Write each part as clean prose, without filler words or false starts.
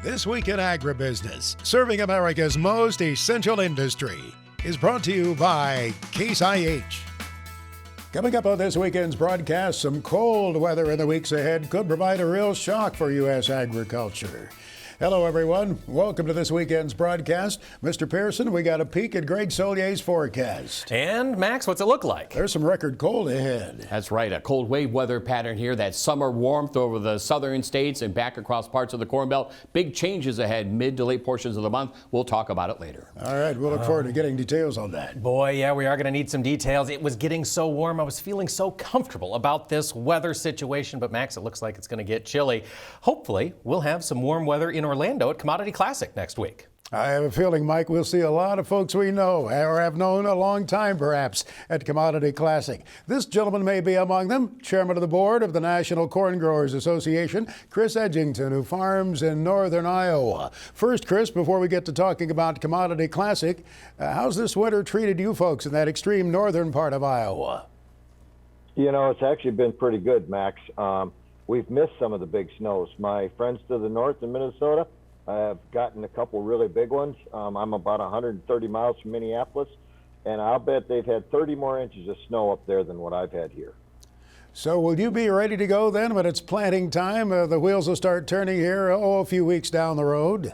This Week in Agribusiness, serving America's most essential industry, is brought to you by Case IH. Coming up on this weekend's broadcast, some cold weather in the weeks ahead could provide a real shock for U.S. agriculture. Hello, everyone. Welcome to this weekend's broadcast. Mr. Pearson, we got a peek at Greg Solier's forecast. And, Max, what's it look like? There's some record cold ahead. That's right, a cold wave weather pattern here. That summer warmth over the southern states and back across parts of the Corn Belt. Big changes ahead mid to late portions of the month. We'll talk about it later. All right, we'll look forward to getting details on that. Boy, yeah, we are going to need some details. It was getting so warm. I was feeling so comfortable about this weather situation. But, Max, it looks like it's going to get chilly. Hopefully, we'll have some warm weather in Orlando at Commodity Classic next week. I have a feeling, Mike, we'll see a lot of folks we know or have known a long time, perhaps, at Commodity Classic. This gentleman may be among them, chairman of the board of the National Corn Growers Association, Chris Edgington, who farms in northern Iowa. First, Chris, before we get to talking about Commodity Classic, how's this winter treated you folks in that extreme northern part of Iowa? You know, it's actually been pretty good, Max. We've missed some of the big snows. My friends to the north in Minnesota have gotten a couple really big ones. I'm about 130 miles from Minneapolis, and I'll bet they've had 30 more inches of snow up there than what I've had here. So will you be ready to go then when it's planting time? The wheels will start turning here, a few weeks down the road?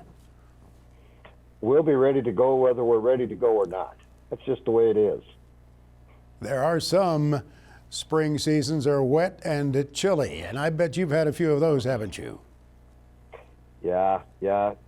We'll be ready to go whether we're ready to go or not. That's just the way it is. There are some spring seasons are wet and chilly, and I bet you've had a few of those, haven't you? Yeah.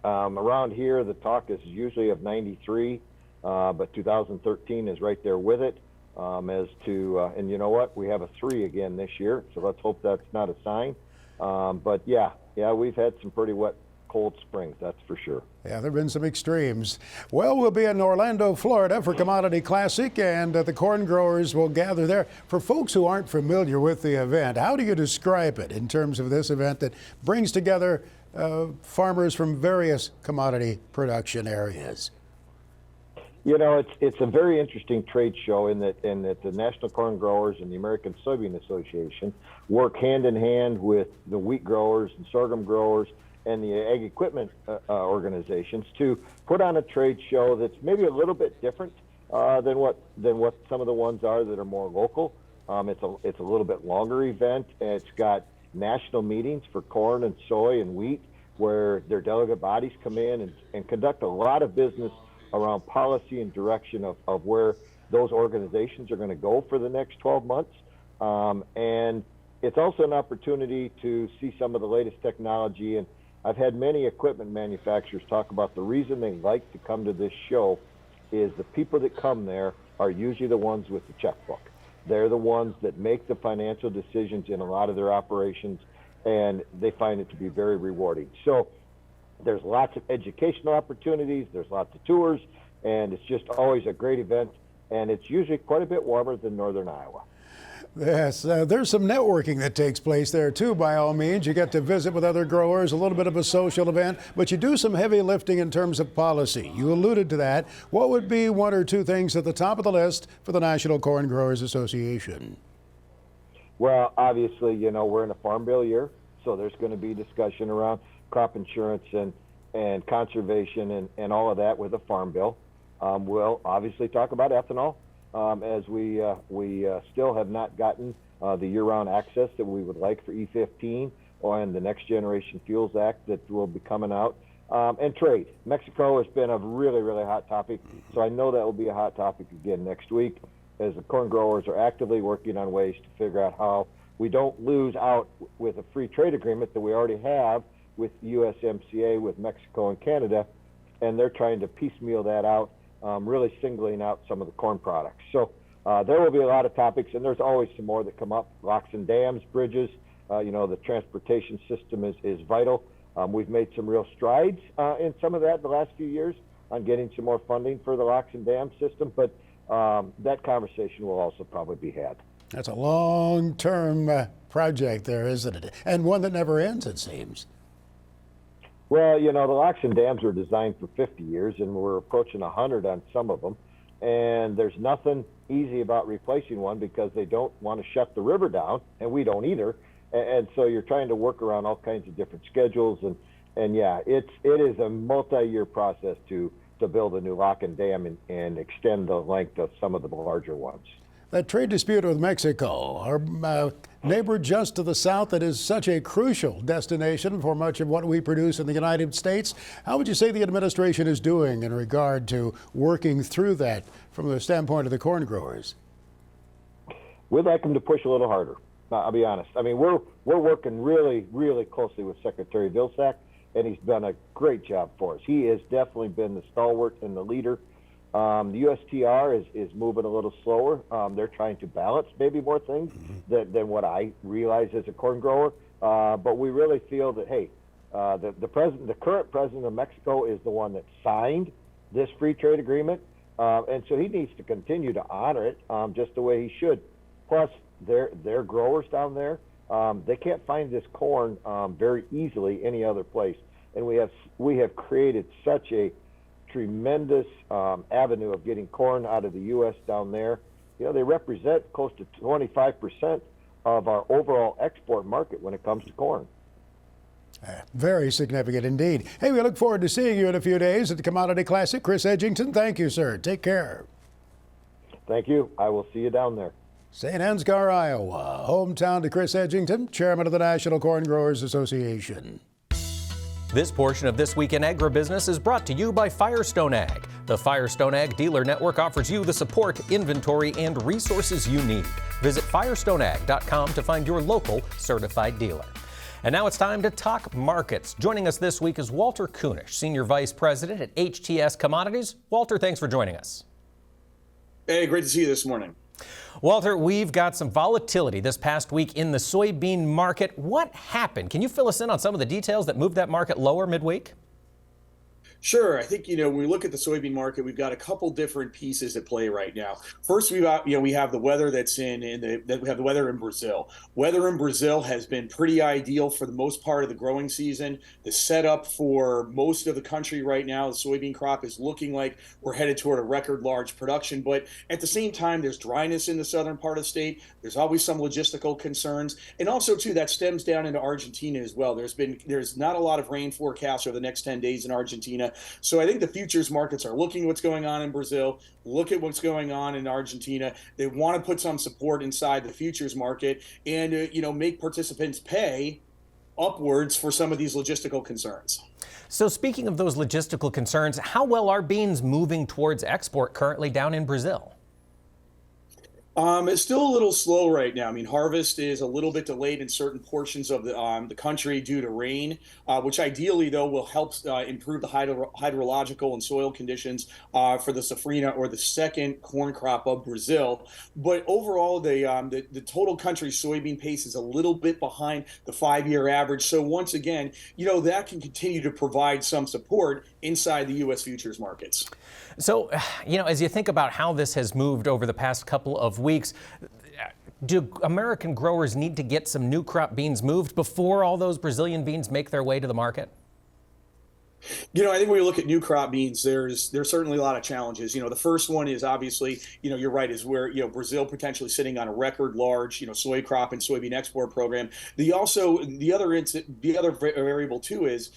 Around here, the talk is usually of 93, but 2013 is right there with it. And you know what? We have a 3 again this year, so let's hope that's not a sign. But yeah, we've had some pretty wet, cold springs, that's for sure. Yeah, there have been some extremes. Well, we'll be in Orlando, Florida for Commodity Classic, and the corn growers will gather there. For folks who aren't familiar with the event, how do you describe it in terms of this event that brings together farmers from various commodity production areas? You know, it's a very interesting trade show in that the National Corn Growers and the American Soybean Association work hand in hand with the wheat growers and sorghum growers and the ag equipment organizations to put on a trade show that's maybe a little bit different than what some of the ones are that are more local. It's a little bit longer event. It's got national meetings for corn and soy and wheat where their delegate bodies come in and conduct a lot of business around policy and direction of where those organizations are going to go for the next 12 months. And it's also an opportunity to see some of the latest technology. And I've had many equipment manufacturers talk about the reason they like to come to this show is the people that come there are usually the ones with the checkbook. They're the ones that make the financial decisions in a lot of their operations, and they find it to be very rewarding. So there's lots of educational opportunities, there's lots of tours, and it's just always a great event, and it's usually quite a bit warmer than northern Iowa. Yes, there's some networking that takes place there too, by all means. You get to visit with other growers, a little bit of a social event, but you do some heavy lifting in terms of policy. You alluded to that. What would be one or two things at the top of the list for the National Corn Growers Association? Well, obviously, you know, we're in a farm bill year, so there's going to be discussion around crop insurance and conservation and all of that with a farm bill. We'll obviously talk about ethanol. As we still have not gotten the year-round access that we would like for E15 and the Next Generation Fuels Act that will be coming out. And trade. Mexico has been a really, really hot topic, so I know that will be a hot topic again next week as the corn growers are actively working on ways to figure out how we don't lose out with a free trade agreement that we already have with USMCA with Mexico and Canada, and they're trying to piecemeal that out. Really singling out some of the corn products. So there will be a lot of topics, and there's always some more that come up. Locks and dams, bridges, the transportation system is vital. We've made some real strides in some of that the last few years on getting some more funding for the locks and dam system, but that conversation will also probably be had. That's a long-term project there, isn't it? And one that never ends, it seems. Well, you know, the locks and dams were designed for 50 years, and we're approaching 100 on some of them. And there's nothing easy about replacing one because they don't want to shut the river down, and we don't either. And so you're trying to work around all kinds of different schedules And yeah, it is a multi-year process to build a new lock and dam and extend the length of some of the larger ones. That trade dispute with Mexico, our neighbor just to the south, that is such a crucial destination for much of what we produce in the United States. How would you say the administration is doing in regard to working through that from the standpoint of the corn growers? We'd like them to push a little harder. I'll be honest. I mean, we're working really, really closely with Secretary Vilsack, and he's done a great job for us. He has definitely been the stalwart and the leader. The USTR is moving a little slower. They're trying to balance maybe more things than what I realize as a corn grower. But we really feel that, hey, the current president of Mexico is the one that signed this free trade agreement, and so he needs to continue to honor it just the way he should. Plus, they're growers down there. They can't find this corn very easily any other place, and we have created such a tremendous avenue of getting corn out of the U.S. down there. You know, they represent close to 25% of our overall export market when it comes to corn. Very significant indeed. Hey, we look forward to seeing you in a few days at the Commodity Classic. Chris Edgington, thank you, sir. Take care. Thank you. I will see you down there. St. Ansgar, Iowa, hometown to Chris Edgington, chairman of the National Corn Growers Association. This portion of This Week in Agribusiness is brought to you by Firestone Ag. The Firestone Ag Dealer Network offers you the support, inventory, and resources you need. Visit firestoneag.com to find your local certified dealer. And now it's time to talk markets. Joining us this week is Walter Kunish, Senior Vice President at HTS Commodities. Walter, thanks for joining us. Hey, great to see you this morning. Walter, we've got some volatility this past week in the soybean market. What happened? Can you fill us in on some of the details that moved that market lower midweek? Sure. I think, when we look at the soybean market, we've got a couple different pieces at play right now. First, we have the weather that's we have the weather in Brazil. Weather in Brazil has been pretty ideal for the most part of the growing season. The setup for most of the country right now, the soybean crop is looking like we're headed toward a record large production. But at the same time, there's dryness in the southern part of the state. There's always some logistical concerns. And also, too, that stems down into Argentina as well. There's not a lot of rain forecast over the next 10 days in Argentina. So I think the futures markets are looking at what's going on in Brazil, look at what's going on in Argentina. They want to put some support inside the futures market and, make participants pay upwards for some of these logistical concerns. So speaking of those logistical concerns, how well are beans moving towards export currently down in Brazil? It's still a little slow right now. I mean, harvest is a little bit delayed in certain portions of the country due to rain, which ideally, though, will help improve the hydrological and soil conditions for the safrinha, or the second corn crop of Brazil. But overall, the total country soybean pace is a little bit behind the 5-year average. So once again, that can continue to provide some support inside the U.S. futures markets. So, as you think about how this has moved over the past couple of weeks, do American growers need to get some new crop beans moved before all those Brazilian beans make their way to the market? I think when we look at new crop beans, there's certainly a lot of challenges. The first one is obviously, you're right, is where, Brazil potentially sitting on a record large, soy crop and soybean export program. The other variable too is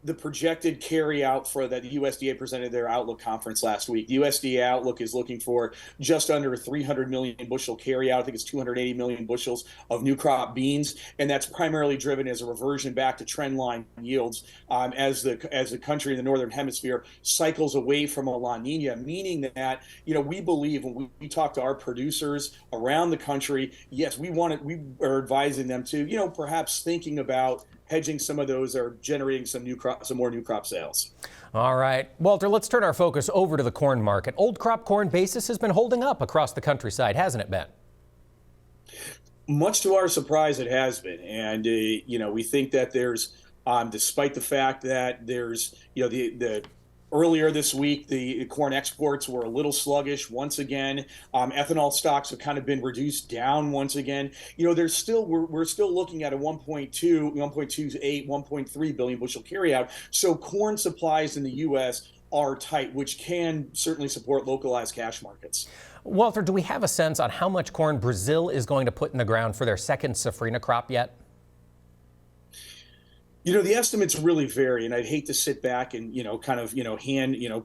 the projected carry out for that the USDA presented their outlook conference last week. The USDA outlook is looking for just under 300 million bushel carry out. I think it's 280 million bushels of new crop beans, and that's primarily driven as a reversion back to trend line yields as the country in the northern hemisphere cycles away from a La Nina, meaning that we believe when we talk to our producers around the country, yes, we are advising them to perhaps thinking about hedging some of those or generating some more new crop sales. All right, Walter, let's turn our focus over to the corn market. Old crop corn basis has been holding up across the countryside, hasn't it, Ben? Much to our surprise, it has been. And, we think that there's, despite the fact that there's, earlier this week, the corn exports were a little sluggish once again. Ethanol stocks have kind of been reduced down once again. We're still looking at a 1.2, 1.28, 1.3 billion bushel carryout. So corn supplies in the U.S. are tight, which can certainly support localized cash markets. Walter, do we have a sense on how much corn Brazil is going to put in the ground for their second safrinha crop yet? The estimates really vary, and I'd hate to sit back and, kind of,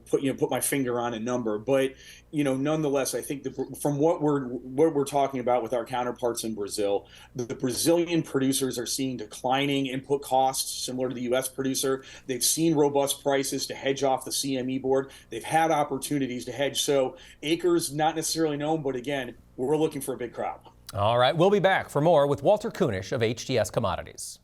put my finger on a number, but, nonetheless, I think from what we're talking about with our counterparts in Brazil, the Brazilian producers are seeing declining input costs similar to the U.S. producer. They've seen robust prices to hedge off the CME board. They've had opportunities to hedge. So acres not necessarily known, but again, we're looking for a big crop. All right, we'll be back for more with Walter Kunish of HTS Commodities.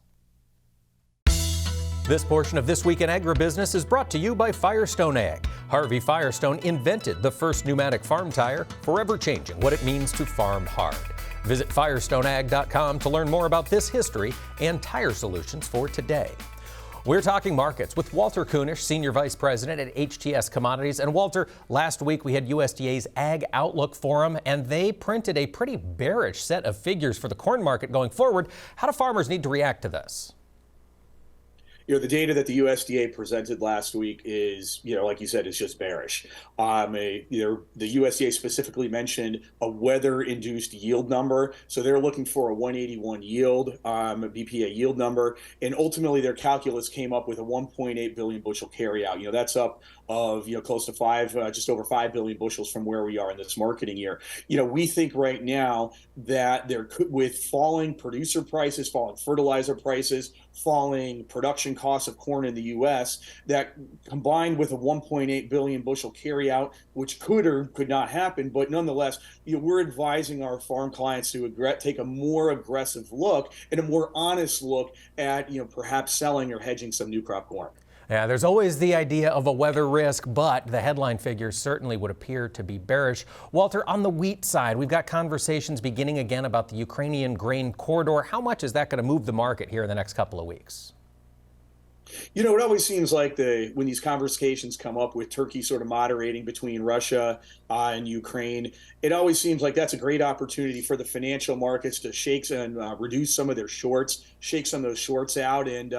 This portion of This Week in Agribusiness is brought to you by Firestone Ag. Harvey Firestone invented the first pneumatic farm tire, forever changing what it means to farm hard. Visit firestoneag.com to learn more about this history and tire solutions for today. We're talking markets with Walter Kunish, Senior Vice President at HTS Commodities. And Walter, last week we had USDA's Ag Outlook Forum, and they printed a pretty bearish set of figures for the corn market going forward. How do farmers need to react to this? The data that the USDA presented last week is, like you said, is just bearish. The USDA specifically mentioned a weather-induced yield number. So they're looking for a 181 yield, BPA yield number. And ultimately, their calculus came up with a 1.8 billion bushel carryout. That's up of, close to just over 5 billion bushels from where we are in this marketing year. We think right now that with falling producer prices, falling fertilizer prices, falling production costs of corn in the U.S., that combined with a 1.8 billion bushel carryout, which could or could not happen, but nonetheless, we're advising our farm clients to take a more aggressive look and a more honest look at, perhaps selling or hedging some new crop corn. Yeah, there's always the idea of a weather risk, but the headline figures certainly would appear to be bearish. Walter, on the wheat side, we've got conversations beginning again about the Ukrainian grain corridor. How much is that going to move the market here in the next couple of weeks? It always seems like when these conversations come up with Turkey sort of moderating between Russia and Ukraine, it always seems like that's a great opportunity for the financial markets to shake and reduce some of their shorts, shake some of those shorts out. And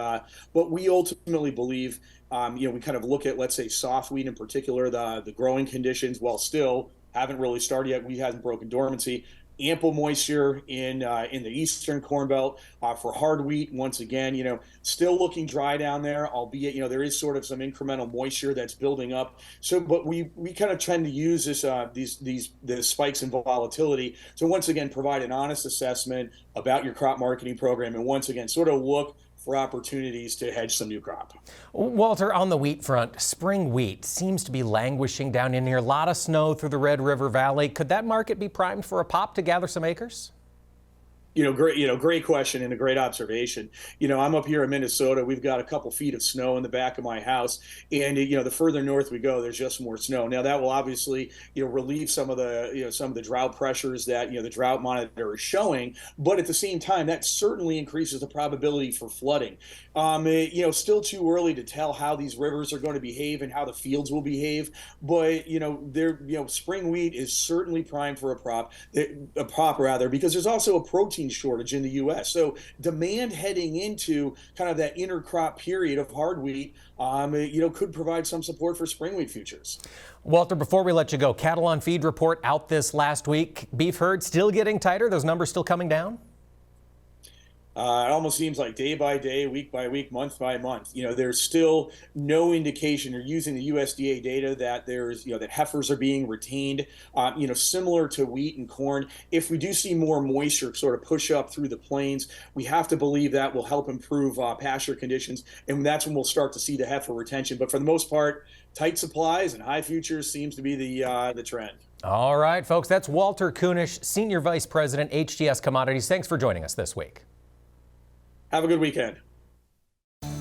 but we ultimately believe, we kind of look at, let's say, soft wheat in particular, the growing conditions, while still haven't really started yet. We haven't broken dormancy. Ample moisture in the eastern Corn Belt for hard wheat. Once again, still looking dry down there, albeit there is sort of some incremental moisture that's building up. So, but we kind of tend to use the spikes in volatility to once again provide an honest assessment about your crop marketing program, and once again sort of look for opportunities to hedge some new crop. Walter, on the wheat front, spring wheat seems to be languishing down in here. A lot of snow through the Red River Valley. Could that market be primed for a pop to gather some acres? Great question and a great observation. I'm up here in Minnesota. We've got a couple feet of snow in the back of my house, and the further north we go, there's just more snow. Now that will obviously relieve some of the drought pressures that the drought monitor is showing, but at the same time, that certainly increases the probability for flooding. Still too early to tell how these rivers are going to behave and how the fields will behave, but spring wheat is certainly primed for a prop because there's also a protein shortage in the U.S. So demand heading into kind of that intercrop period of hard wheat, could provide some support for spring wheat futures. Walter, before we let you go, cattle on feed report out this last week. Beef herd still getting tighter? Those numbers still coming down? It almost seems like day by day, week by week, month by month. There's still no indication, or using the USDA data, that that heifers are being retained. Similar to wheat and corn. If we do see more moisture sort of push up through the plains, we have to believe that will help improve pasture conditions, and that's when we'll start to see the heifer retention. But for the most part, tight supplies and high futures seems to be the trend. All right, folks, that's Walter Kunish, Senior Vice President, HTS Commodities. Thanks for joining us this week. Have a good weekend.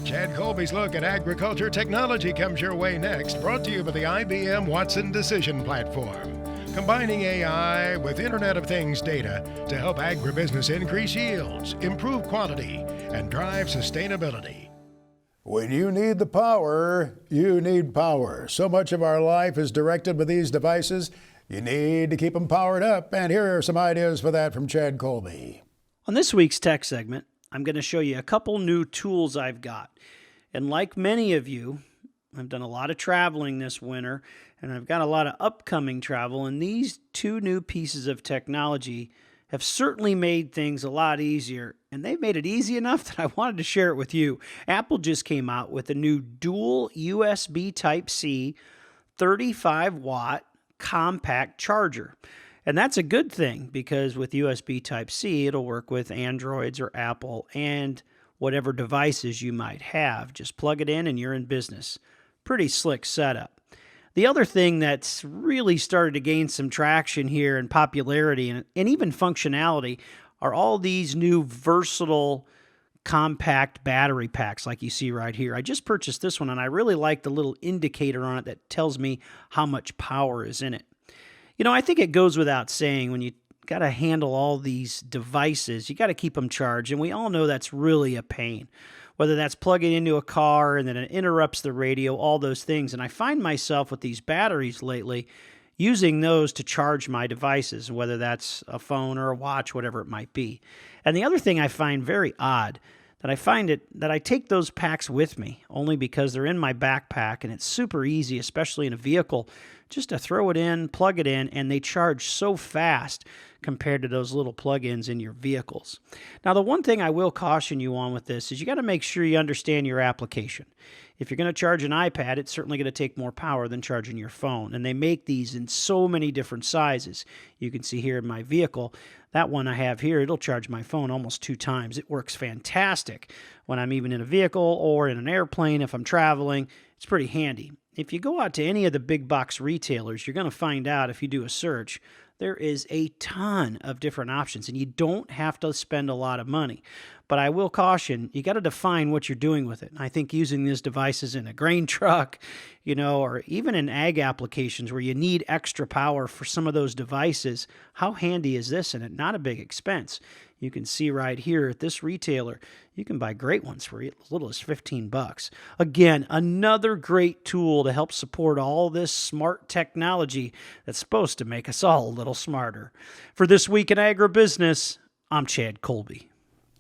Chad Colby's look at agriculture technology comes your way next, brought to you by the IBM Watson Decision Platform, combining AI with Internet of Things data to help agribusiness increase yields, improve quality, and drive sustainability. When you need the power, you need power. So much of our life is directed by these devices. You need to keep them powered up, and here are some ideas for that from Chad Colby. On this week's tech segment, I'm going to show you a couple new tools I've got. And like many of you, I've done a lot of traveling this winter, and I've got a lot of upcoming travel, and these two new pieces of technology have certainly made things a lot easier, and they've made it easy enough that I wanted to share it with you. Apple just came out with a new dual USB Type-C 35-watt compact charger. And that's a good thing because with USB Type-C, it'll work with Androids or Apple and whatever devices you might have. Just plug it in and you're in business. Pretty slick setup. The other thing that's really started to gain some traction here and popularity and even functionality are all these new versatile compact battery packs like you see right here. I just purchased this one and I really like the little indicator on it that tells me how much power is in it. You know, I think it goes without saying when you got to handle all these devices, you got to keep them charged, and we all know that's really a pain. Whether that's plugging into a car and then it interrupts the radio, all those things. And I find myself with these batteries lately using those to charge my devices, whether that's a phone or a watch, whatever it might be. And the other thing I find very odd, that I take those packs with me only because they're in my backpack and it's super easy, especially in a vehicle, just to throw it in, plug it in, and they charge so fast compared to those little plug-ins in your vehicles. Now, the one thing I will caution you on with this is you got to make sure you understand your application. If you're going to charge an iPad, it's certainly going to take more power than charging your phone, and they make these in so many different sizes. You can see here in my vehicle, that one I have here, it'll charge my phone almost 2 times. It works fantastic when I'm even in a vehicle or in an airplane. If I'm traveling, it's pretty handy. If you go out to any of the big box retailers, you're going to find out if you do a search, there is a ton of different options, and you don't have to spend a lot of money. But I will caution, you got to define what you're doing with it. And I think using these devices in a grain truck, or even in ag applications where you need extra power for some of those devices, how handy is this? And at not a big expense. You can see right here at this retailer, you can buy great ones for as little as $15. Again, another great tool to help support all this smart technology that's supposed to make us all a little smarter. For This Week in Agribusiness, I'm Chad Colby.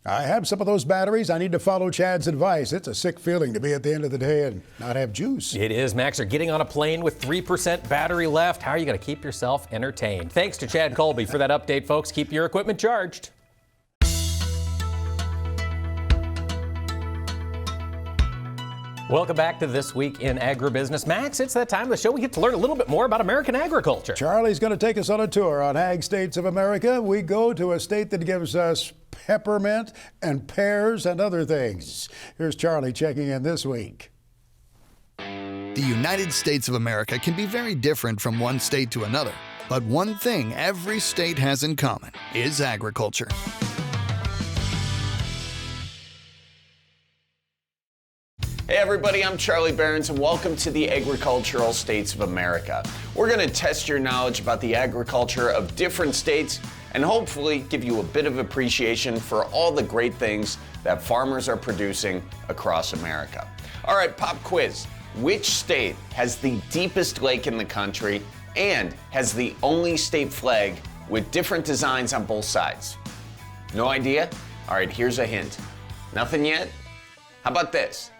I have some of those batteries. I need to follow Chad's advice. It's a sick feeling to be at the end of the day and not have juice. It is, Max. You're getting on a plane with 3% battery left. How are you going to keep yourself entertained? Thanks to Chad Colby for that update, folks. Keep your equipment charged. Welcome back to This Week in Agribusiness. Max, it's that time of the show we get to learn a little bit more about American agriculture. Charlie's going to take us on a tour on Ag States of America. We go to a state that gives us peppermint and pears and other things. Here's Charlie checking in this week. The United States of America can be very different from one state to another, but one thing every state has in common is agriculture. Hey everybody, I'm Charlie Behrens and welcome to the Agricultural States of America. We're going to test your knowledge about the agriculture of different states and hopefully give you a bit of appreciation for all the great things that farmers are producing across America. All right, pop quiz. Which state has the deepest lake in the country and has the only state flag with different designs on both sides? No idea? All right, here's a hint. Nothing yet? How about this?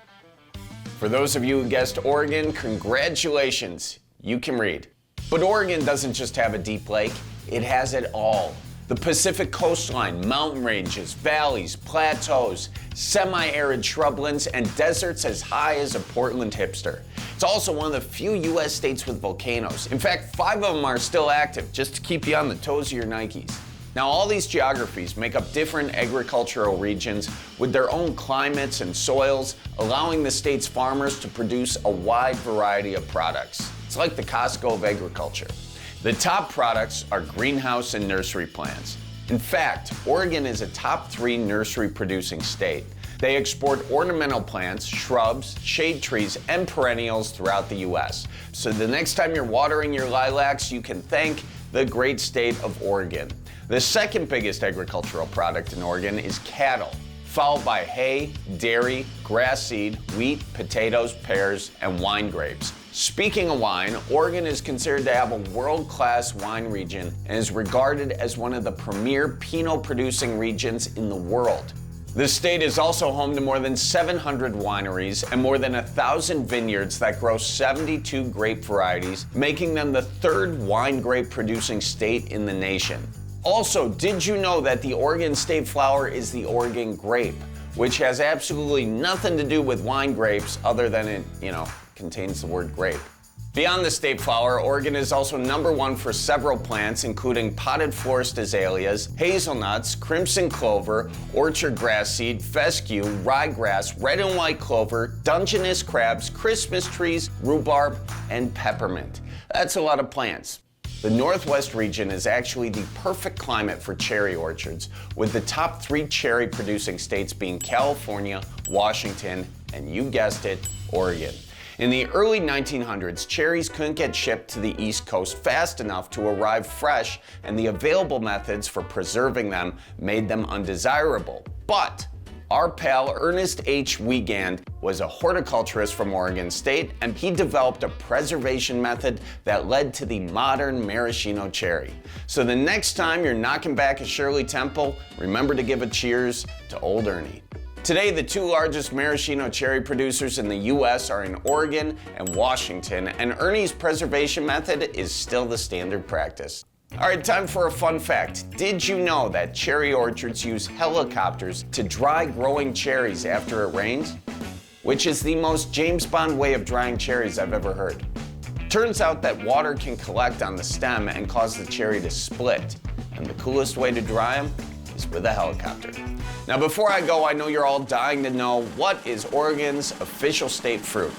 For those of you who guessed Oregon, congratulations, you can read. But Oregon doesn't just have a deep lake, it has it all. The Pacific coastline, mountain ranges, valleys, plateaus, semi-arid shrublands, and deserts as high as a Portland hipster. It's also one of the few U.S. states with volcanoes. In fact, 5 of them are still active, just to keep you on the toes of your Nikes. Now, all these geographies make up different agricultural regions with their own climates and soils, allowing the state's farmers to produce a wide variety of products. It's like the Costco of agriculture. The top products are greenhouse and nursery plants. In fact, Oregon is a top 3 nursery producing state. They export ornamental plants, shrubs, shade trees, and perennials throughout the U.S. So the next time you're watering your lilacs, you can thank the great state of Oregon. The second biggest agricultural product in Oregon is cattle, followed by hay, dairy, grass seed, wheat, potatoes, pears, and wine grapes. Speaking of wine, Oregon is considered to have a world-class wine region and is regarded as one of the premier Pinot-producing regions in the world. The state is also home to more than 700 wineries and more than 1,000 vineyards that grow 72 grape varieties, making them the 3rd wine grape producing state in the nation. Also, did you know that the Oregon state flower is the Oregon grape, which has absolutely nothing to do with wine grapes other than it, contains the word grape. Beyond the state flower, Oregon is also #1 for several plants, including potted florist azaleas, hazelnuts, crimson clover, orchard grass seed, fescue, ryegrass, red and white clover, Dungeness crabs, Christmas trees, rhubarb, and peppermint. That's a lot of plants. The Northwest region is actually the perfect climate for cherry orchards, with the top 3 cherry producing states being California, Washington, and you guessed it, Oregon. In the early 1900s, cherries couldn't get shipped to the East Coast fast enough to arrive fresh, and the available methods for preserving them made them undesirable. But our pal Ernest H. Wiegand was a horticulturist from Oregon State, and he developed a preservation method that led to the modern maraschino cherry. So the next time you're knocking back a Shirley Temple, remember to give a cheers to old Ernie. Today, the 2 largest maraschino cherry producers in the U.S. are in Oregon and Washington, and Ernie's preservation method is still the standard practice. All right, time for a fun fact. Did you know that cherry orchards use helicopters to dry growing cherries after it rains? Which is the most James Bond way of drying cherries I've ever heard. Turns out that water can collect on the stem and cause the cherry to split, and the coolest way to dry them is with a helicopter. Now, before I go, I know you're all dying to know, what is Oregon's official state fruit?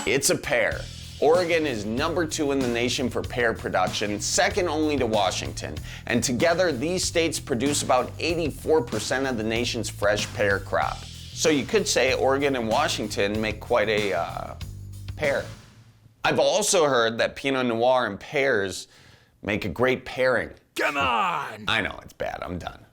It's a pear. Oregon is #2 in the nation for pear production, second only to Washington. And together, these states produce about 84% of the nation's fresh pear crop. So you could say Oregon and Washington make quite a pair. I've also heard that Pinot Noir and pears make a great pairing. Come on! I know, it's bad. I'm done.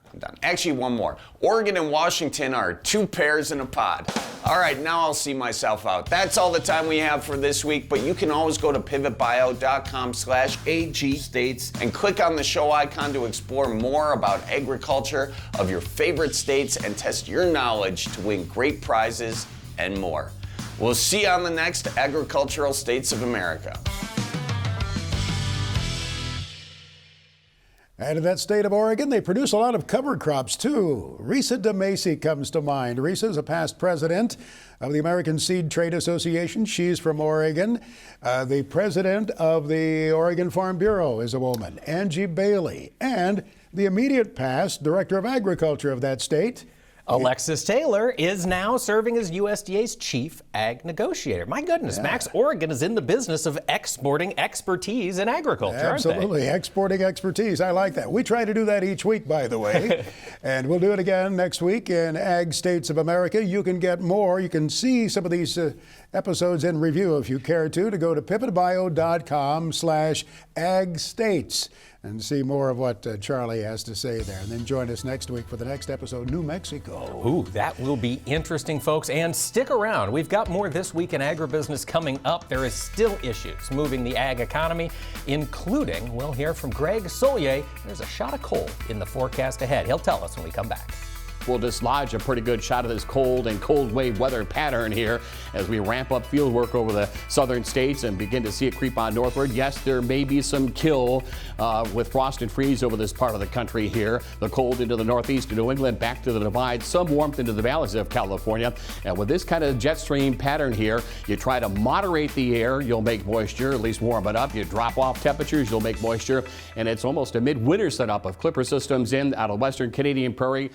Actually, one more. Oregon and Washington are 2 pears in a pod. All right, now I'll see myself out. That's all the time we have for this week, but you can always go to pivotbio.com/AG states and click on the show icon to explore more about agriculture of your favorite states and test your knowledge to win great prizes and more. We'll see you on the next Agricultural States of America. And in that state of Oregon, they produce a lot of cover crops, too. Risa DeMacy comes to mind. Risa is a past president of the American Seed Trade Association. She's from Oregon. The president of the Oregon Farm Bureau is a woman, Angie Bailey. And the immediate past director of agriculture of that state, Alexis Taylor, is now serving as USDA's chief ag negotiator. My goodness, Max, Oregon is in the business of exporting expertise in agriculture, absolutely, aren't they? Exporting expertise. I like that. We try to do that each week, by the way. And we'll do it again next week in Ag States of America. You can get more. You can see some of these episodes in review if you care to go to pivotbio.com/agstates and see more of what Charlie has to say there. And then join us next week for the next episode, New Mexico. Ooh, that will be interesting, folks. And stick around. We've got more This Week in Agribusiness coming up. There is still issues moving the ag economy, including, we'll hear from Greg Solier. There's a shot of cold in the forecast ahead. He'll tell us when we come back. We'll dislodge a pretty good shot of this cold and cold wave weather pattern here as we ramp up field work over the southern states and begin to see it creep on northward. Yes, there may be some kill with frost and freeze over this part of the country here. The cold into the northeast of New England, back to the divide, some warmth into the valleys of California. And with this kind of jet stream pattern here, you try to moderate the air, you'll make moisture, at least warm it up. You drop off temperatures, you'll make moisture. And it's almost a midwinter setup of clipper systems in out of western Canadian Prairie.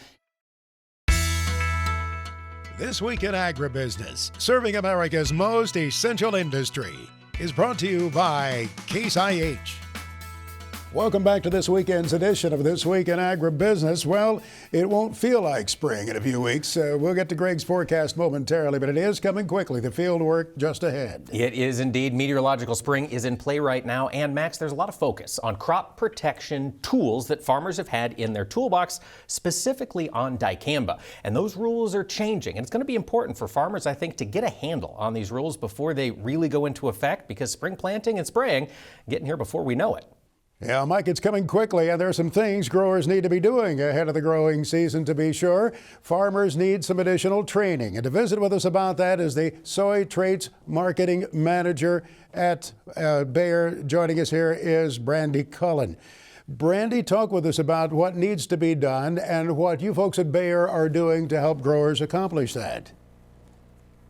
This Week in Agribusiness, serving America's most essential industry, is brought to you by Case IH. Welcome back to this weekend's edition of This Week in Agribusiness. Well, it won't feel like spring in a few weeks. We'll get to Greg's forecast momentarily, but it is coming quickly. The field work just ahead. It is indeed. Meteorological spring is in play right now. And Max, there's a lot of focus on crop protection tools that farmers have had in their toolbox, specifically on dicamba. And those rules are changing. And it's going to be important for farmers, I think, to get a handle on these rules before they really go into effect, because spring planting and spraying getting here before we know it. Yeah, Mike, it's coming quickly, and there are some things growers need to be doing ahead of the growing season, to be sure. Farmers need some additional training. And to visit with us about that is the Soy Traits Marketing Manager at Bayer. Joining us here is Brandy Cullen. Brandy, talk with us about what needs to be done and what you folks at Bayer are doing to help growers accomplish that.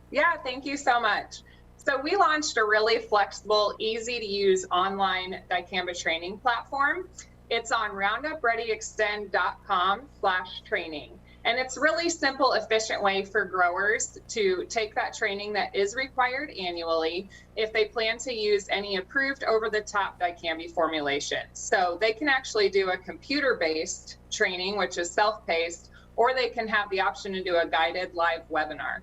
Yeah, thank you so much. So we launched a really flexible, easy to use online Dicamba training platform. It's on roundupreadyextend.com/training. And it's a really simple, efficient way for growers to take that training that is required annually if they plan to use any approved over-the-top dicamba formulation. So they can actually do a computer-based training, which is self-paced, or they can have the option to do a guided live webinar.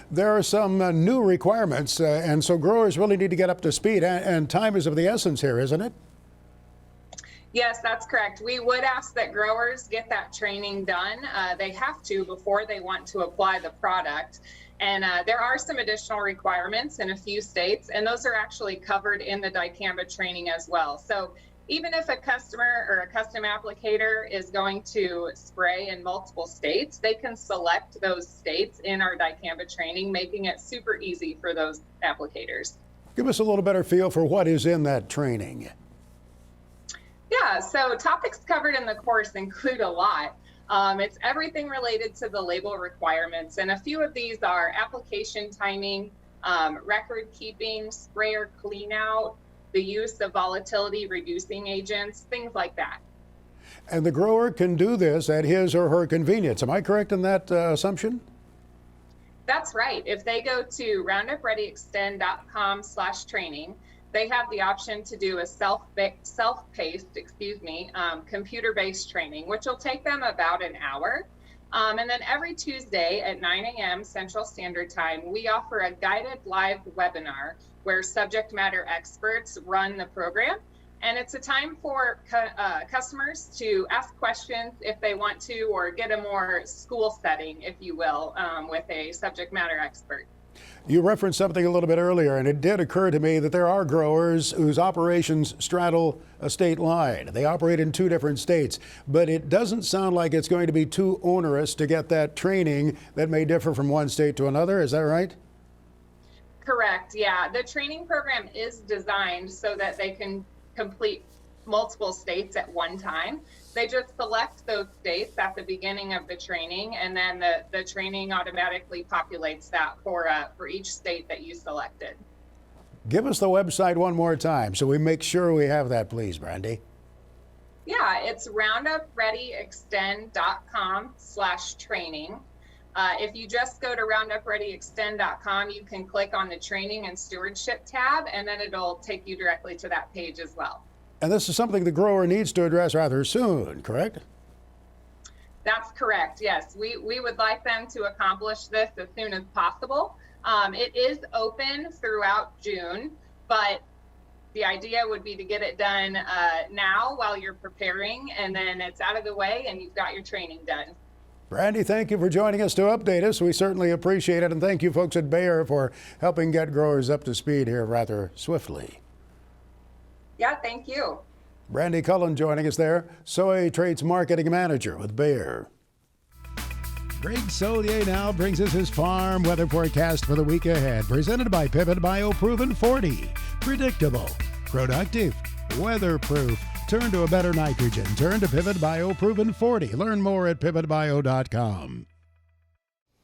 There are some new requirements, and so growers really need to get up to speed, and time is of the essence here, isn't it? Yes, that's correct. We would ask that growers get that training done. They have to before they want to apply the product. And there are some additional requirements in a few states, and those are actually covered in the Dicamba training as well. So even if a customer or a custom applicator is going to spray in multiple states, they can select those states in our Dicamba training, making it super easy for those applicators. Give us a little better feel for what is in that training. Yeah, so topics covered in the course include a lot. It's everything related to the label requirements, and a few of these are application timing, record keeping, sprayer clean out, the use of volatility reducing agents, things like that. And the grower can do this at his or her convenience. Am I correct in that assumption? That's right. If they go to roundupreadyextend.com/training, they have the option to do a self-paced, computer-based training, which will take them about an hour. And then every Tuesday at 9 a.m. Central Standard Time, we offer a guided live webinar where subject matter experts run the program. And it's a time for customers to ask questions if they want to, or get a more school setting, if you will, with a subject matter expert. You referenced something a little bit earlier, and it did occur to me that there are growers whose operations straddle a state line. They operate in 2 different states, but it doesn't sound like it's going to be too onerous to get that training that may differ from one state to another. Is that right? Correct. Yeah. The training program is designed so that they can complete multiple states at one time. They just select those states at the beginning of the training, and then the training automatically populates that for each state that you selected. Give us the website one more time so we make sure we have that, please, Brandy. Yeah, it's roundupreadyextend.com/training. If you just go to roundupreadyextend.com, you can click on the training and stewardship tab, and then it'll take you directly to that page as well. And this is something the grower needs to address rather soon, correct? That's correct, yes. We would like them to accomplish this as soon as possible. It is open throughout June, but the idea would be to get it done now while you're preparing, and then it's out of the way and you've got your training done. Brandy, thank you for joining us to update us. We certainly appreciate it, and thank you folks at Bayer for helping get growers up to speed here rather swiftly. Yeah, thank you. Brandy Cullen joining us there, Soy Traits Marketing Manager with Bayer. Greg Solier now brings us his farm weather forecast for the week ahead, presented by Pivot Bio Proven 40. Predictable, productive, weatherproof. Turn to a better nitrogen. Turn to Pivot Bio Proven 40. Learn more at pivotbio.com.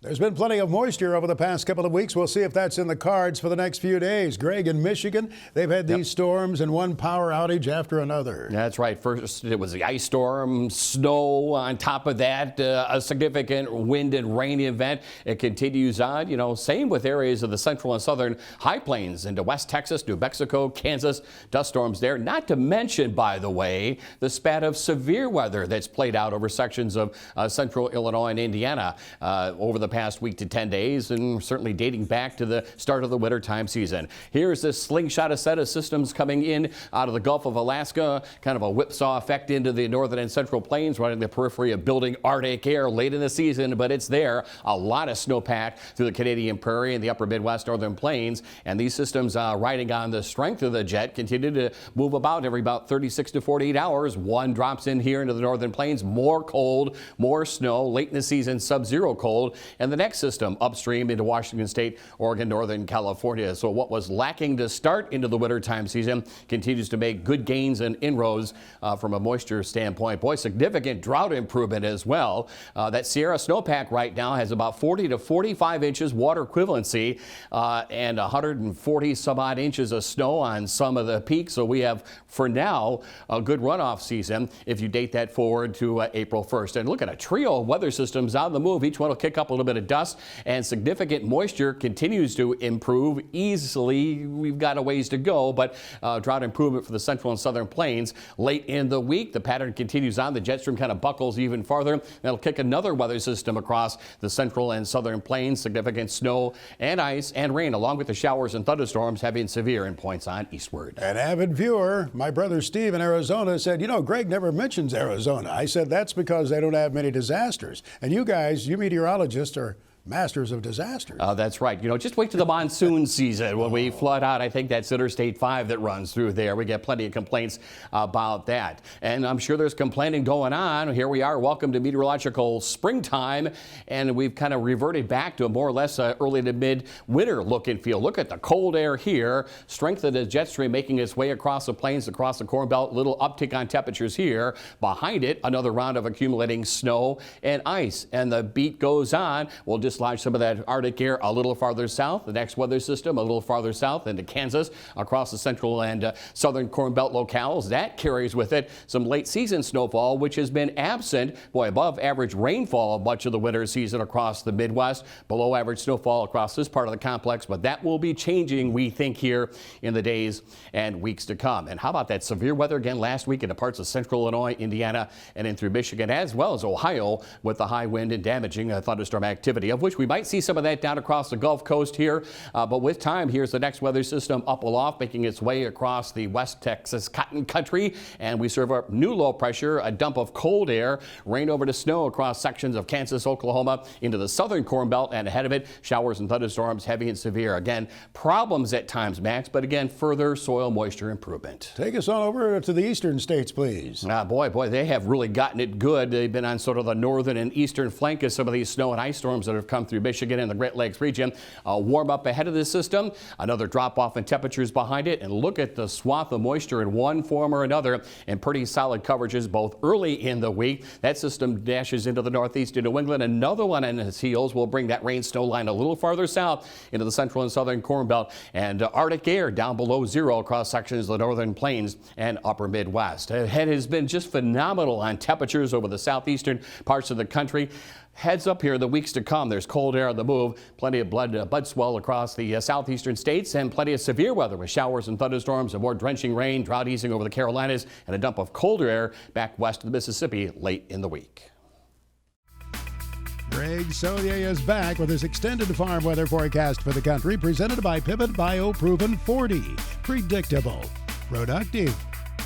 There's been plenty of moisture over the past couple of weeks. We'll see if that's in the cards for the next few days. Greg, in Michigan, they've had these storms and one power outage after another. That's right. First, it was the ice storm, snow. On top of that, a significant wind and rain event. It continues on. Same with areas of the central and southern high plains into West Texas, New Mexico, Kansas. Dust storms there. Not to mention, by the way, the spat of severe weather that's played out over sections of central Illinois and Indiana over the past week to 10 days, and certainly dating back to the start of the wintertime season. Here's this slingshot set of systems coming in out of the Gulf of Alaska, kind of a whipsaw effect into the northern and central plains, running the periphery of building Arctic air late in the season, but it's there. A lot of snowpack through the Canadian Prairie and the upper Midwest northern plains, and these systems riding on the strength of the jet continue to move about every about 36 to 48 hours. One drops in here into the northern plains, more cold, more snow, late in the season, sub-zero cold, and the next system upstream into Washington State, Oregon, Northern California. So what was lacking to start into the wintertime season continues to make good gains and inroads from a moisture standpoint. Boy, significant drought improvement as well. That Sierra snowpack right now has about 40 to 45 inches water equivalency and 140 some odd inches of snow on some of the peaks. So we have, for now, a good runoff season if you date that forward to April 1st. And look at a trio of weather systems on the move. Each one will kick up a little bit of dust, and significant moisture continues to improve easily. We've got a ways to go, but drought improvement for the central and southern plains late in the week. The pattern continues on. The jet stream kind of buckles even farther. That'll kick another weather system across the central and southern plains. Significant snow and ice and rain, along with the showers and thunderstorms, heavy and severe in points on eastward. An avid viewer, my brother Steve in Arizona, said, you know, Greg never mentions Arizona. I said, that's because they don't have many disasters. And you guys, you meteorologists, are masters of disasters. That's right. You know, just wait to the monsoon season when we flood out. I think that's Interstate 5 that runs through there. We get plenty of complaints about that. And I'm sure there's complaining going on. Here we are. Welcome to meteorological springtime. And we've kind of reverted back to a more or less early to mid winter look and feel. Look at the cold air here. Strength of the jet stream making its way across the plains, across the Corn Belt. Little uptick on temperatures here. Behind it, another round of accumulating snow and ice. And the beat goes on. We'll dislodge some of that Arctic air a little farther south. The next weather system a little farther south into Kansas, across the central and southern Corn Belt locales. That carries with it some late season snowfall, which has been absent. Boy, above average rainfall much of the winter season across the Midwest. Below average snowfall across this part of the complex, but that will be changing, we think, here in the days and weeks to come. And how about that severe weather again last week into parts of central Illinois, Indiana, and in through Michigan, as well as Ohio, with the high wind and damaging thunderstorm activity, of which we might see some of that down across the Gulf Coast here. But with time, here's the next weather system up aloft, making its way across the West Texas cotton country. And we serve up new low pressure, a dump of cold air, rain over to snow across sections of Kansas, Oklahoma, into the southern Corn Belt, and ahead of it, showers and thunderstorms, heavy and severe. Again, problems at times, Max, but again, further soil moisture improvement. Take us on over to the eastern states, please. Boy, they have really gotten it good. They've been on sort of the northern and eastern flank of some of these snow and ice storms that have come through Michigan and the Great Lakes region. Warm up ahead of this system, another drop off in temperatures behind it, and look at the swath of moisture in one form or another, and pretty solid coverages both early in the week. That system dashes into the northeast of New England. Another one on its heels will bring that rain snow line a little farther south into the central and southern Corn Belt, and Arctic air down below zero across sections of the northern plains and upper Midwest. It has been just phenomenal on temperatures over the southeastern parts of the country. Heads up here in the weeks to come. There's cold air on the move, plenty of bud swell across the southeastern states, and plenty of severe weather with showers and thunderstorms and more drenching rain, drought easing over the Carolinas, and a dump of colder air back west of the Mississippi late in the week. Greg Solier is back with his extended farm weather forecast for the country, presented by Pivot BioProven 40. Predictable, productive,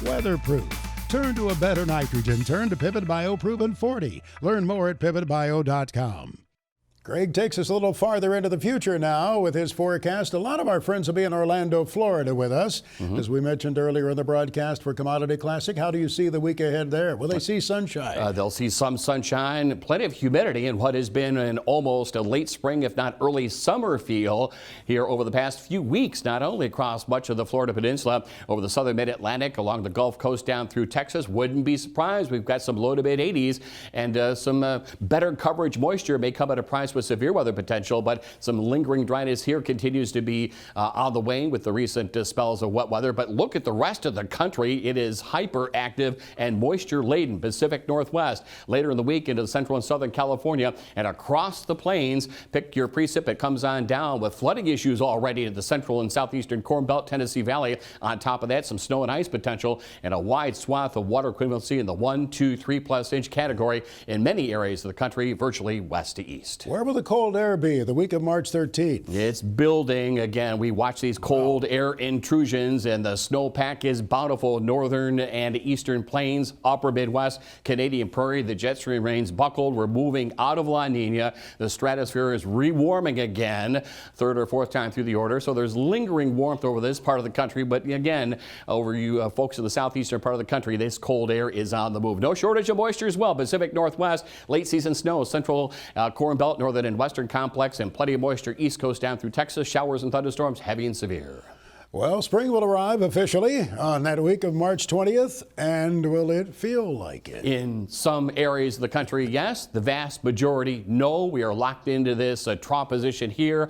weatherproof. Turn to a better nitrogen. Turn to Pivot BioProven 40. Learn more at pivotbio.com. Greg takes us a little farther into the future now with his forecast. A lot of our friends will be in Orlando, Florida with us. As we mentioned earlier in the broadcast for Commodity Classic, how do you see the week ahead there? Will they see sunshine? They'll see some sunshine, plenty of humidity in what has been an almost a late spring, if not early summer feel here over the past few weeks, not only across much of the Florida Peninsula, over the southern mid-Atlantic, along the Gulf Coast down through Texas. Wouldn't be surprised. We've got some low to mid 80s, and some better coverage moisture may come at a price with severe weather potential, but some lingering dryness here continues to be on the wane with the recent spells of wet weather. But look at the rest of the country. It is hyperactive and moisture laden. Pacific Northwest later in the week into central and southern California and across the plains. Pick your precip. It comes on down with flooding issues already in the central and southeastern Corn Belt, Tennessee Valley. On top of that, some snow and ice potential and a wide swath of water equivalency in the 1, 2, 3+ inch category in many areas of the country, virtually west to east. Where will the cold air be the week of March 13th? It's building again. We watch these cold air intrusions, and the snowpack is bountiful. Northern and eastern plains, upper Midwest, Canadian Prairie. The jet stream rains buckled. We're moving out of La Nina. The stratosphere is rewarming again, third or fourth time through the order. So there's lingering warmth over this part of the country. But again, over you folks in the southeastern part of the country, this cold air is on the move. No shortage of moisture as well. Pacific Northwest, late season snow, central Corn Belt, northern and western complex, and plenty of moisture east coast down through Texas. Showers and thunderstorms, heavy and severe. Well, spring will arrive officially on that week of March 20th, and will it feel like it? In some areas of the country, yes. The vast majority, no. We are locked into this trough position here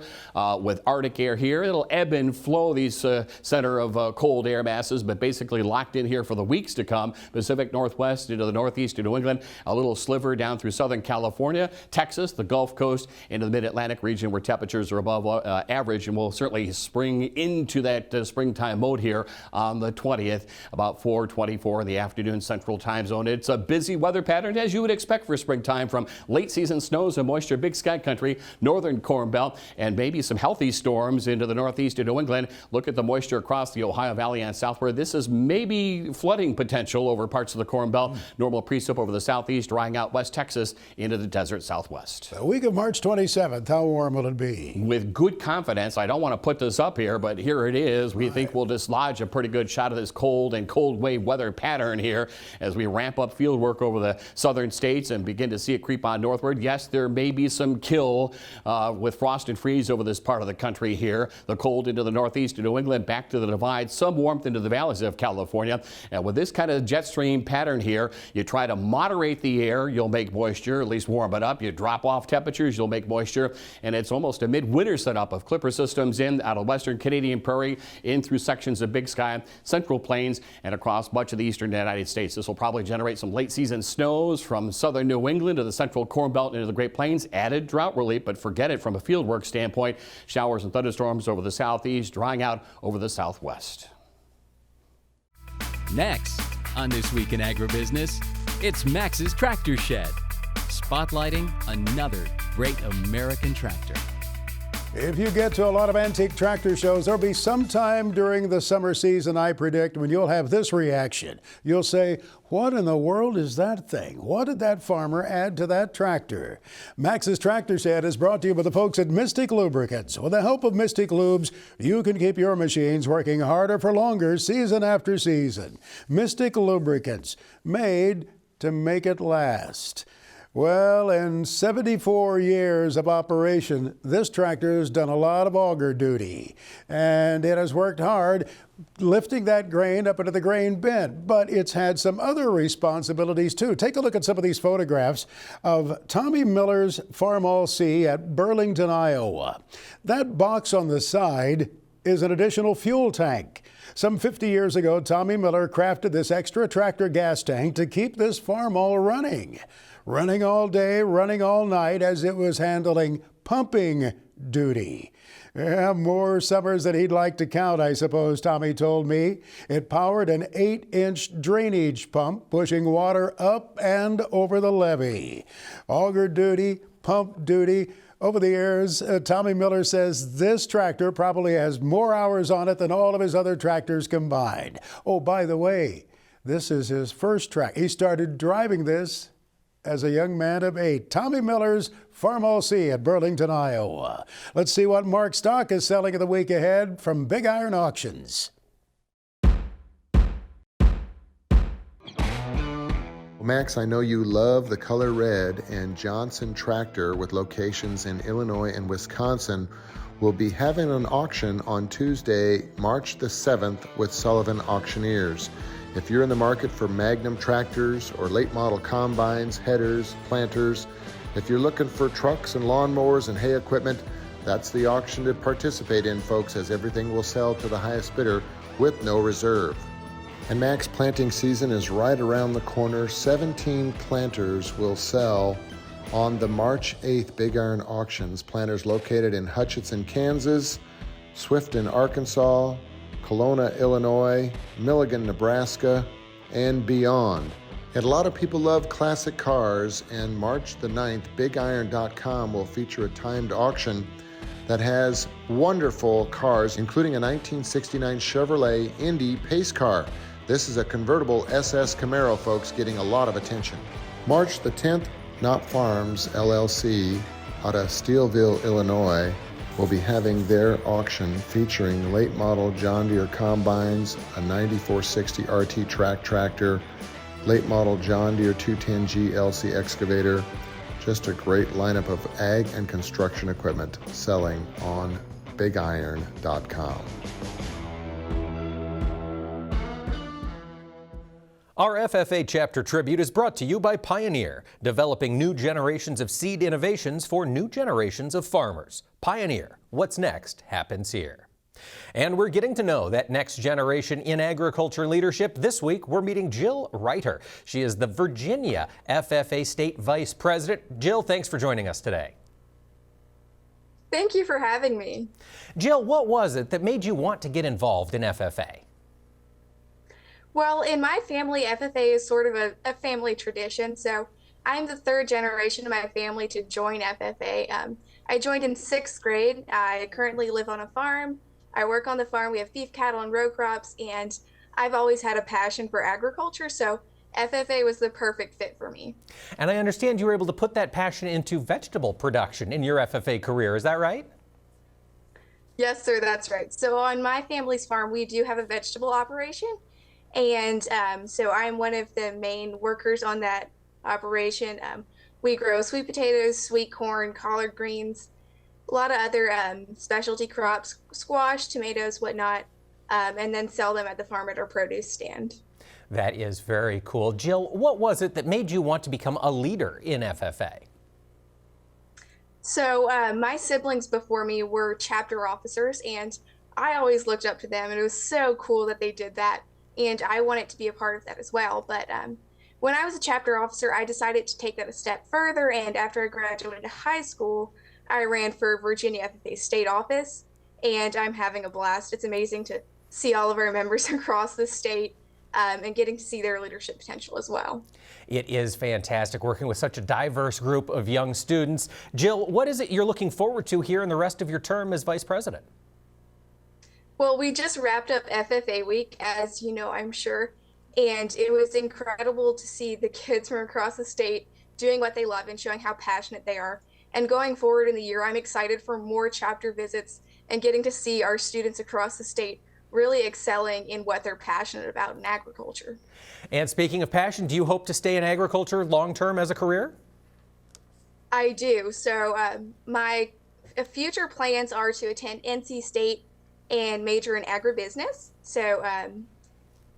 with Arctic air here. It'll ebb and flow these center of cold air masses, but basically locked in here for the weeks to come. Pacific Northwest into the Northeast to New England, a little sliver down through Southern California, Texas, the Gulf Coast, into the Mid-Atlantic region where temperatures are above average, and we'll certainly spring into that springtime mode here on the 20th, about 4:24 in the afternoon Central Time Zone. It's a busy weather pattern as you would expect for springtime, from late season snows and moisture, Big Sky Country, northern Corn Belt, and maybe some healthy storms into the Northeast of New England. Look at the moisture across the Ohio Valley and southward. This is maybe flooding potential over parts of the Corn Belt. Normal precip over the southeast, drying out West Texas into the desert southwest. The week of March 27th, how warm will it be? With good confidence, I don't want to put this up here, but here it is. We think we'll dislodge a pretty good shot of this cold and cold wave weather pattern here as we ramp up field work over the southern states and begin to see it creep on northward. Yes, there may be some kill with frost and freeze over this part of the country here. The cold into the northeast of New England, back to the divide, some warmth into the valleys of California. And with this kind of jet stream pattern here, you try to moderate the air, you'll make moisture, at least warm it up. You drop off temperatures, you'll make moisture. And it's almost a midwinter setup of clipper systems in out of western Canadian Prairie, in through sections of Big Sky, Central Plains, and across much of the eastern United States. This will probably generate some late season snows from southern New England to the central Corn Belt into the Great Plains. Added drought relief, but forget it from a fieldwork standpoint. Showers and thunderstorms over the southeast, drying out over the southwest. Next on This Week in Agribusiness, it's Max's Tractor Shed, spotlighting another great American tractor. If you get to a lot of antique tractor shows, there'll be some time during the summer season, I predict, when you'll have this reaction. You'll say, what in the world is that thing? What did that farmer add to that tractor? Max's Tractor Shed is brought to you by the folks at Mystic Lubricants. With the help of Mystic Lubes, you can keep your machines working harder for longer, season after season. Mystic Lubricants, made to make it last. Well, in 74 years of operation, this tractor has done a lot of auger duty, and it has worked hard lifting that grain up into the grain bin, but it's had some other responsibilities too. Take a look at some of these photographs of Tommy Miller's Farmall C at Burlington, Iowa. That box on the side is an additional fuel tank. Some 50 years ago, Tommy Miller crafted this extra tractor gas tank to keep this Farmall running. Running all day, running all night, as it was handling pumping duty. Yeah, more summers than he'd like to count, I suppose, Tommy told me. It powered an 8-inch drainage pump, pushing water up and over the levee. Auger duty, pump duty. Over the years, Tommy Miller says this tractor probably has more hours on it than all of his other tractors combined. Oh, by the way, this is his first tractor. He started driving this as a young man of 8. Tommy Miller's Farmall C at Burlington, Iowa. Let's see what Mark Stock is selling in the week ahead from Big Iron Auctions. Max, I know you love the color red, and Johnson Tractor, with locations in Illinois and Wisconsin, will be having an auction on Tuesday, March the 7th with Sullivan Auctioneers. If you're in the market for Magnum tractors or late model combines, headers, planters, if you're looking for trucks and lawnmowers and hay equipment, that's the auction to participate in, folks, as everything will sell to the highest bidder with no reserve. And Max, planting season is right around the corner. 17 planters will sell on the March 8th Big Iron Auctions. Planters located in Hutchinson, Kansas, Swifton, Arkansas, Kelowna, Illinois, Milligan, Nebraska, and beyond. And a lot of people love classic cars, and March the 9th, BigIron.com will feature a timed auction that has wonderful cars, including a 1969 Chevrolet Indy pace car. This is a convertible SS Camaro, folks, getting a lot of attention. March the 10th, Knott Farms, LLC, out of Steelville, Illinois, will be having their auction featuring late model John Deere combines, a 9460 RT track tractor, late model John Deere 210G LC excavator, Just a great lineup of ag and construction equipment selling on bigiron.com. Our FFA Chapter Tribute is brought to you by Pioneer, developing new generations of seed innovations for new generations of farmers. Pioneer, what's next happens here. And we're getting to know that next generation in agriculture leadership. This week, we're meeting Jill Reiter. She is the Virginia FFA State Vice President. Jill, thanks for joining us today. Thank you for having me. Jill, what was it that made you want to get involved in FFA? Well, in my family, FFA is sort of a family tradition. So I'm the third generation of my family to join FFA. I joined in 6th grade. I currently live on a farm. I work on the farm. We have beef cattle and row crops, and I've always had a passion for agriculture, so FFA was the perfect fit for me. And I understand you were able to put that passion into vegetable production in your FFA career. Is that right? Yes, sir, that's right. So on my family's farm, we do have a vegetable operation, and so I'm one of the main workers on that operation. We grow sweet potatoes, sweet corn, collard greens, a lot of other specialty crops, squash, tomatoes, whatnot, and then sell them at the farm at our produce stand. That is very cool. Jill, what was it that made you want to become a leader in FFA? So my siblings before me were chapter officers, and I always looked up to them, and it was so cool that they did that, and I wanted to be a part of that as well. But when I was a chapter officer, I decided to take that a step further, and after I graduated high school, I ran for Virginia FFA state office, and I'm having a blast. It's amazing to see all of our members across the state and getting to see their leadership potential as well. It is fantastic working with such a diverse group of young students. Jill, what is it you're looking forward to here in the rest of your term as vice president? Well, we just wrapped up FFA week, as you know, I'm sure, and it was incredible to see the kids from across the state doing what they love and showing how passionate they are. And going forward in the year, I'm excited for more chapter visits and getting to see our students across the state really excelling in what they're passionate about in agriculture. And speaking of passion, do you hope to stay in agriculture long-term as a career? I do. So my future plans are to attend NC State and major in agribusiness. So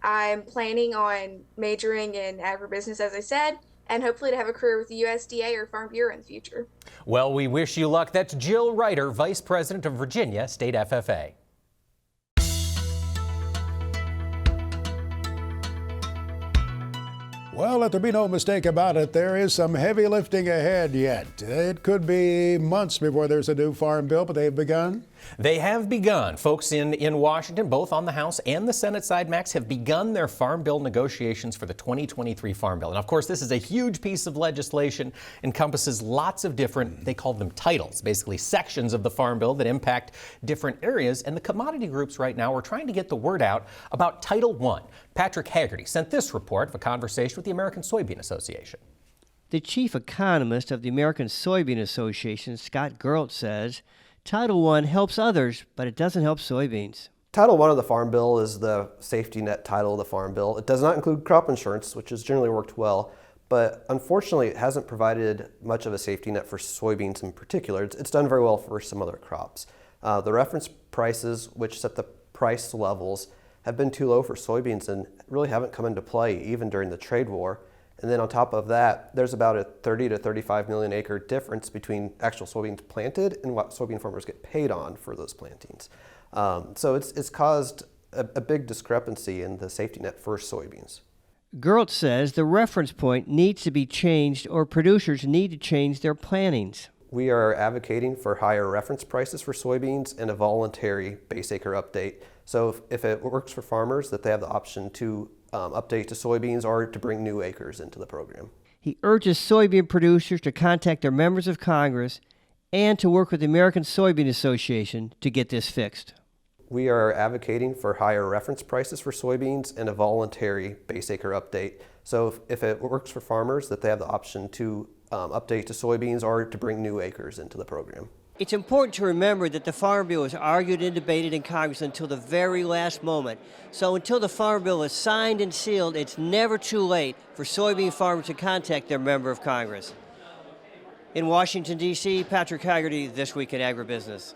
I'm planning on majoring in agribusiness, as I said, and hopefully to have a career with the USDA or Farm Bureau in the future. Well, we wish you luck. That's Jill Reiter, Vice President of Virginia State FFA. Well, let there be no mistake about it, there is some heavy lifting ahead yet. It could be months before there's a new farm bill, but they've begun. They have begun. Folks in Washington, both on the House and the Senate side, Max, have begun their farm bill negotiations for the 2023 Farm Bill. And of course, this is a huge piece of legislation, encompasses lots of different, they call them titles, basically sections of the Farm Bill that impact different areas. And the commodity groups right now are trying to get the word out about Title I. Patrick Haggerty sent this report of a conversation with the American Soybean Association. The chief economist of the American Soybean Association, Scott Gerlt, says Title I helps others, but it doesn't help soybeans. Title I of the Farm Bill is the safety net title of the Farm Bill. It does not include crop insurance, which has generally worked well, but unfortunately it hasn't provided much of a safety net for soybeans in particular. It's done very well for some other crops. The reference prices, which set the price levels, have been too low for soybeans and really haven't come into play even during the trade war. And then on top of that, there's about a 30 to 35 million acre difference between actual soybeans planted and what soybean farmers get paid on for those plantings. So it's caused a big discrepancy in the safety net for soybeans. Gerlt says the reference point needs to be changed, or producers need to change their plantings. We are advocating for higher reference prices for soybeans and a voluntary base acre update. So if it works for farmers, that they have the option to update to soybeans or to bring new acres into the program. He urges soybean producers to contact their members of Congress and to work with the American Soybean Association to get this fixed. We are advocating for higher reference prices for soybeans and a voluntary base acre update. So if it works for farmers, that they have the option to update to soybeans or to bring new acres into the program. It's important to remember that the Farm Bill was argued and debated in Congress until the very last moment. So until the Farm Bill is signed and sealed, it's never too late for soybean farmers to contact their member of Congress. In Washington, D.C., Patrick Haggerty, This Week in Agribusiness.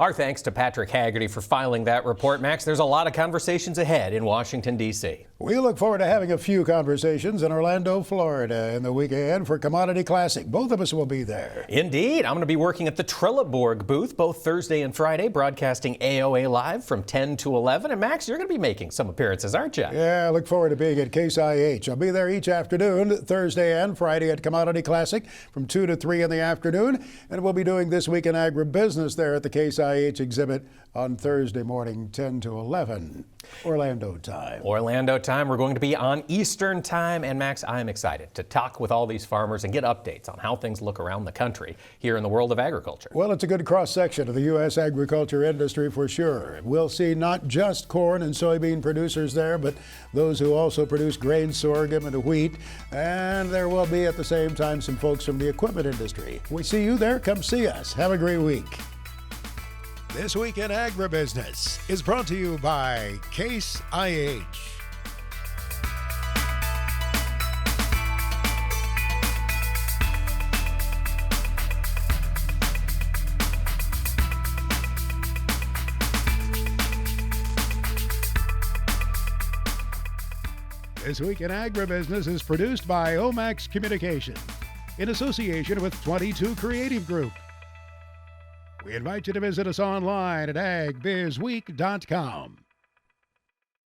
Our thanks to Patrick Haggerty for filing that report, Max. There's a lot of conversations ahead in Washington, D.C. We look forward to having a few conversations in Orlando, Florida in the week ahead for Commodity Classic. Both of us will be there. Indeed. I'm going to be working at the Trelleborg booth both Thursday and Friday, broadcasting AOA Live from 10 to 11. And Max, you're going to be making some appearances, aren't you? Yeah, I look forward to being at Case IH. I'll be there each afternoon, Thursday and Friday at Commodity Classic from 2 to 3 in the afternoon. And we'll be doing This Week in Agribusiness there at the Case IH exhibit on Thursday morning, 10 to 11, Orlando time. Orlando time. We're going to be on Eastern time. And Max, I am excited to talk with all these farmers and get updates on how things look around the country here in the world of agriculture. Well, it's a good cross-section of the U.S. agriculture industry for sure. We'll see not just corn and soybean producers there, but those who also produce grain, sorghum, and wheat. And there will be at the same time some folks from the equipment industry. We see you there. Come see us. Have a great week. This Week in Agribusiness is brought to you by Case IH. This Week in Agribusiness is produced by Omax Communications in association with 22 Creative Group. We invite you to visit us online at agbizweek.com.